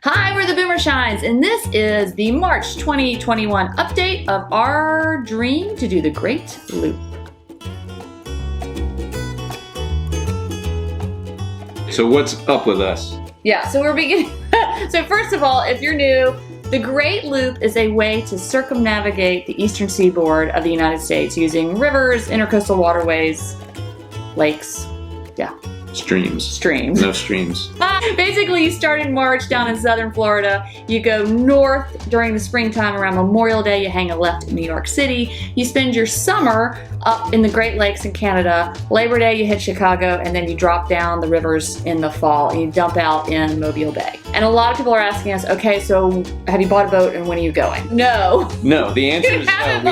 Hi, we're the Boomershines, and this is the March 2021 update of our dream to do the Great Loop. So what's up with us? Yeah, so we're beginning. So first of all, if you're new, the Great Loop is a way to circumnavigate the eastern seaboard of the United States using rivers, intercoastal waterways, lakes, Streams. No streams. Basically, you start in March down in southern Florida. You go north during the springtime around Memorial Day. You hang a left in New York City. You spend your summer up in the Great Lakes in Canada. Labor Day, you hit Chicago, and then you drop down the rivers in the fall and you dump out in Mobile Bay. And a lot of people are asking us, okay, so have you bought a boat and when are you going? No. No, the answer is no. We haven't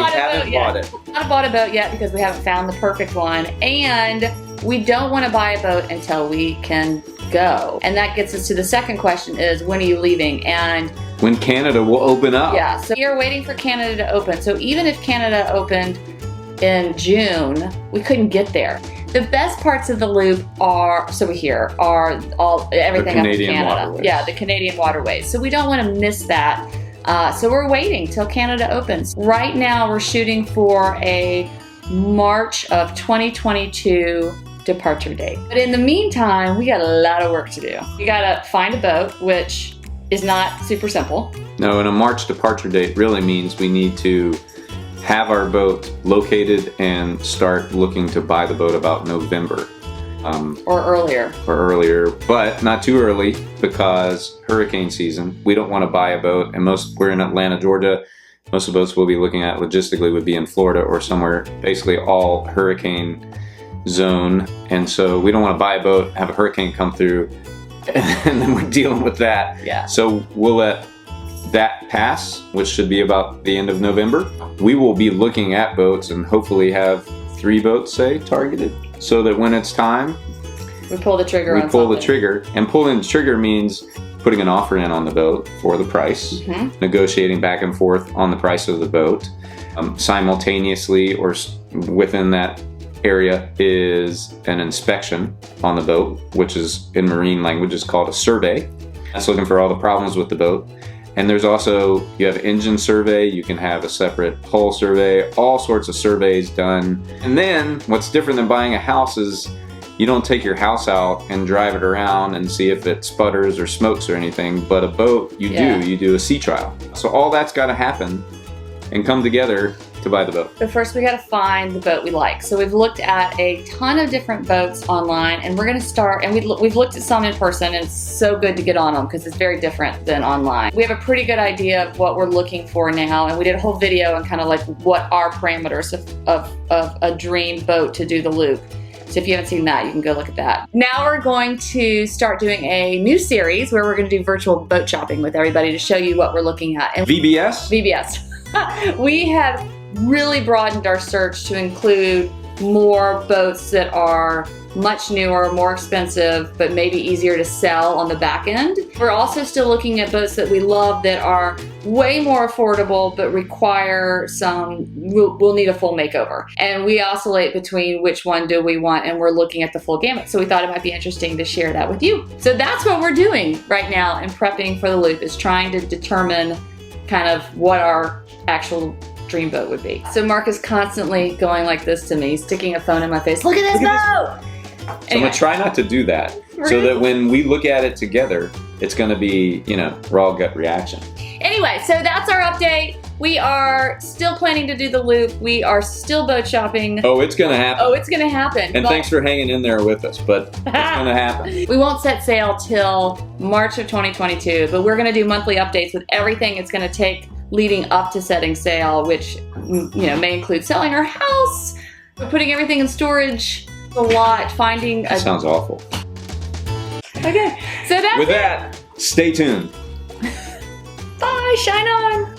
bought it. We haven't bought a boat yet because we haven't found the perfect one. And we don't want to buy a boat until we can go. And that gets us to the second question is, when are you leaving? And when Canada will open up. Yeah, so we are waiting for Canada to open. So even if Canada opened in June, we couldn't get there. The best parts of the loop are everything up in Canada. Waterways. Yeah, the Canadian waterways. So we don't want to miss that. So we're waiting till Canada opens. Right now we're shooting for a March of 2022 departure date. But in the meantime, we got a lot of work to do. We gotta find a boat, which is not super simple. No, and a March departure date really means we need to have our boat located and start looking to buy the boat about November. Or earlier. But not too early because hurricane season. We don't want to buy a boat, and we're in Atlanta, Georgia. Most of the boats we'll be looking at logistically would be in Florida or somewhere, basically all hurricane zone. And so we don't want to buy a boat, have a hurricane come through, and then we're dealing with that. Yeah. So we'll let that pass, which should be about the end of November. We will be looking at boats and hopefully have 3 boats, say, targeted, so that when it's time, we pull the trigger and pulling the trigger means putting an offer in on the boat for the price, negotiating back and forth on the price of the boat. Simultaneously or within that area is an inspection on the boat, which is in marine language is called a survey. That's looking for all the problems with the boat. And there's also, you have engine survey, you can have a separate hull survey, all sorts of surveys done. And then what's different than buying a house is you don't take your house out and drive it around and see if it sputters or smokes or anything, but a boat, you do a sea trial. So all that's got to happen and come together to buy the boat. But first we got to find the boat we like. So we've looked at a ton of different boats online, and we're going to start, and we've looked at some in person, and it's so good to get on them because it's very different than online. We have a pretty good idea of what we're looking for now, and we did a whole video on kind of like what are parameters of a dream boat to do the loop. So if you haven't seen that, you can go look at that. Now we're going to start doing a new series where we're going to do virtual boat shopping with everybody to show you what we're looking at. And VBS? VBS. We have really broadened our search to include more boats that are much newer, more expensive, but maybe easier to sell on the back end. We're also still looking at boats that we love that are way more affordable, but require we'll need a full makeover. And we oscillate between which one do we want, and we're looking at the full gamut. So we thought it might be interesting to share that with you. So that's what we're doing right now in prepping for the loop, is trying to determine kind of what our actual dream boat would be. So Mark is constantly going like this to me, sticking a phone in my face. Look at this boat! So anyway. I'm going to try not to do that, so that when we look at it together, it's going to be, raw gut reaction. Anyway, so that's our update. We are still planning to do the loop. We are still boat shopping. Oh, it's going to happen. Oh, it's going to happen. And thanks for hanging in there with us, but it's going to happen. We won't set sail till March of 2022, but we're going to do monthly updates with everything it's going to take leading up to setting sail, which may include selling our house, putting everything in storage, a lot, finding that sounds awful. Okay, so that's with that, stay tuned. Bye, shine on.